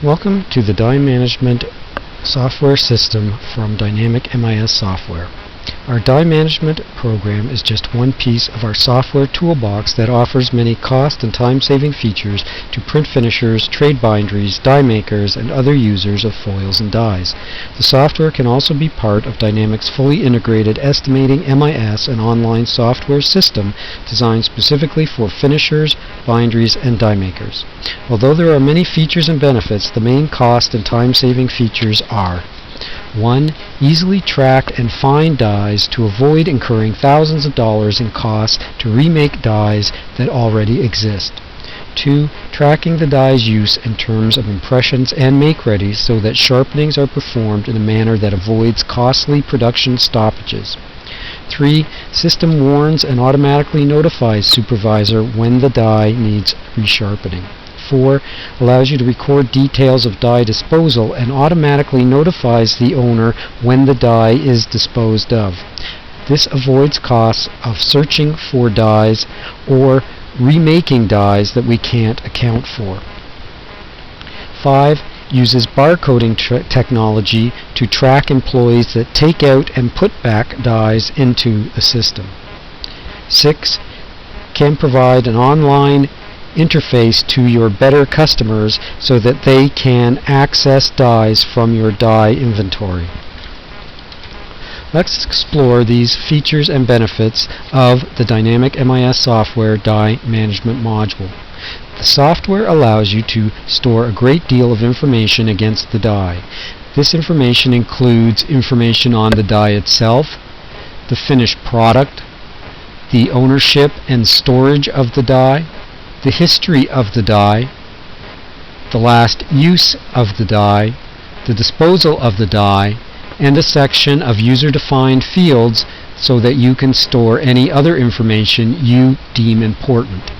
Welcome to the Die Management software system from Dynamic MIS Software. Our die management program is just one piece of our software toolbox that offers many cost and time-saving features to print finishers, trade binderies, die makers, and other users of foils and dies. The software can also be part of Dynamic's fully integrated estimating MIS and online software system designed specifically for finishers, binderies, and die makers. Although there are many features and benefits, the main cost and time-saving features are: 1. Easily track and find dies to avoid incurring thousands of dollars in costs to remake dies that already exist. 2. Tracking the die's use in terms of impressions and make-readies so that sharpenings are performed in a manner that avoids costly production stoppages. 3. System warns and automatically notifies supervisor when the die needs resharpening. 4. Allows you to record details of die disposal and automatically notifies the owner when the die is disposed of. This avoids costs of searching for dies or remaking dies that we can't account for. 5. Uses barcoding technology to track employees that take out and put back dies into the system. 6. Can provide an online interface to your better customers so that they can access dies from your die inventory. Let's explore these features and benefits of the Dynamic MIS Software Die Management Module. The software allows you to store a great deal of information against the die. This information includes information on the die itself, the finished product, the ownership and storage of the die, the history of the die, the last use of the die, the disposal of the die, and a section of user-defined fields so that you can store any other information you deem important.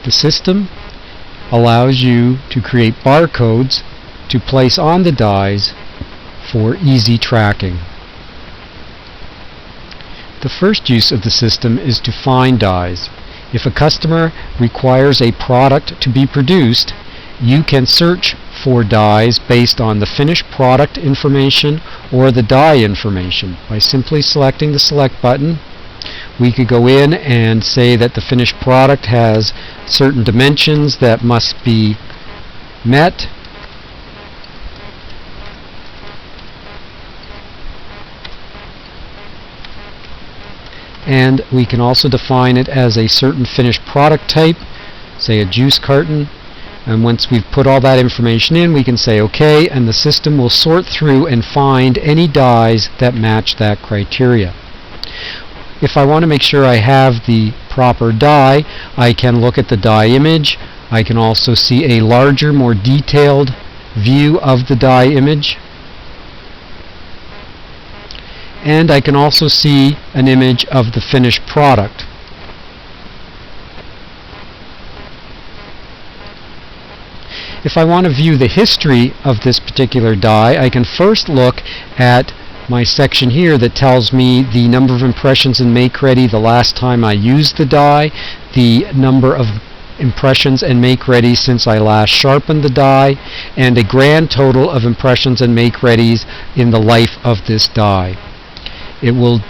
The system allows you to create barcodes to place on the dies for easy tracking. The first use of the system is to find dies. If a customer requires a product to be produced, you can search for dies based on the finished product information or the die information. By simply selecting the select button, we could go in and say that the finished product has certain dimensions that must be met. And we can also define it as a certain finished product type, say a juice carton. And once we've put all that information in, we can say OK, and the system will sort through and find any dies that match that criteria. If I want to make sure I have the proper die, I can look at the die image. I can also see a larger, more detailed view of the die image. And I can also see an image of the finished product. If I want to view the history of this particular die, I can first look at my section here that tells me the number of impressions and make ready the last time I used the die, the number of impressions and make ready since I last sharpened the die, and a grand total of impressions and make readies in the life of this die. It will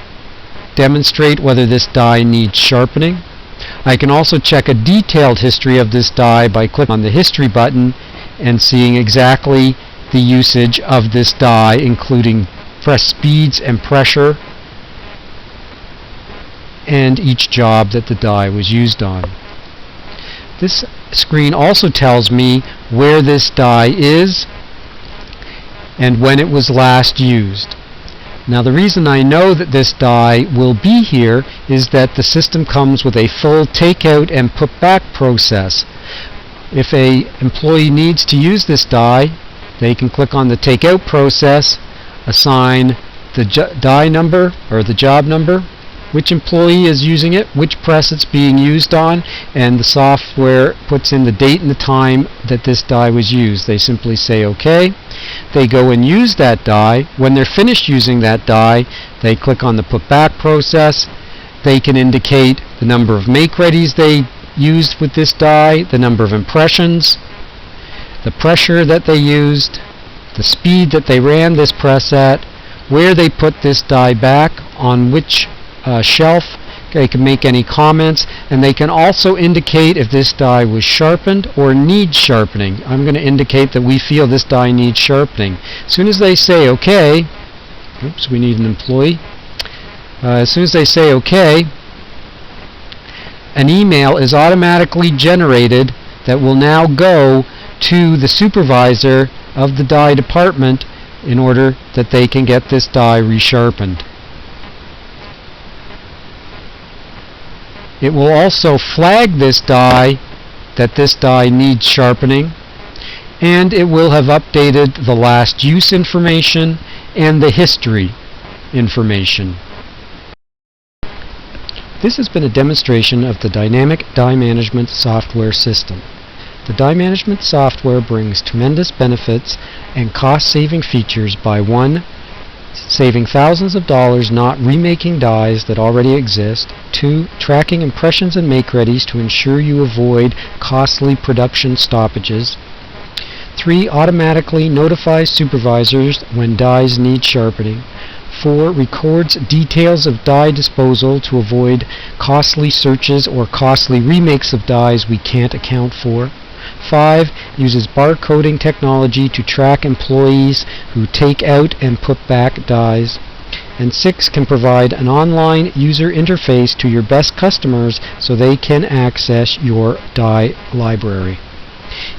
demonstrate whether this die needs sharpening. I can also check a detailed history of this die by clicking on the history button and seeing exactly the usage of this die, including press speeds and pressure and each job that the die was used on. This screen also tells me where this die is and when it was last used. Now the reason I know that this die will be here is that the system comes with a full takeout and put back process. If an employee needs to use this die, they can click on the takeout process, assign the die number or the job number, which employee is using it, which press it's being used on, and the software puts in the date and the time that this die was used. They simply say OK. They go and use that die. When they're finished using that die, they click on the put back process. They can indicate the number of make readies they used with this die, the number of impressions, the pressure that they used, the speed that they ran this press at, where they put this die back, on which shelf. They can make any comments, and they can also indicate if this die was sharpened or needs sharpening. I'm going to indicate that we feel this die needs sharpening. As soon as they say OK, oops, we need an employee. As soon as they say OK, an email is automatically generated that will now go to the supervisor of the die department in order that they can get this die resharpened. It will also flag this die that this die needs sharpening, and it will have updated the last use information and the history information. This has been a demonstration of the Dynamic Die Management software system. The die management software brings tremendous benefits and cost-saving features by 1. Saving thousands of dollars not remaking dies that already exist. 2. Tracking impressions and make-readies to ensure you avoid costly production stoppages. 3. Automatically notifies supervisors when dies need sharpening. 4. Records details of die disposal to avoid costly searches or costly remakes of dies we can't account for. 5. Uses barcoding technology to track employees who take out and put back dies. And 6. Can provide an online user interface to your best customers so they can access your die library.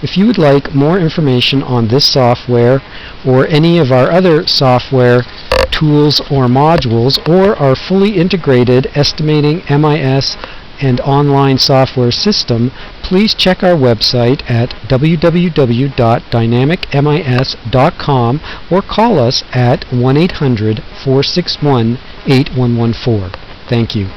If you would like more information on this software or any of our other software tools or modules, or our fully integrated estimating MIS and online software system, please check our website at www.dynamicmis.com or call us at 1-800-461-8114. Thank you.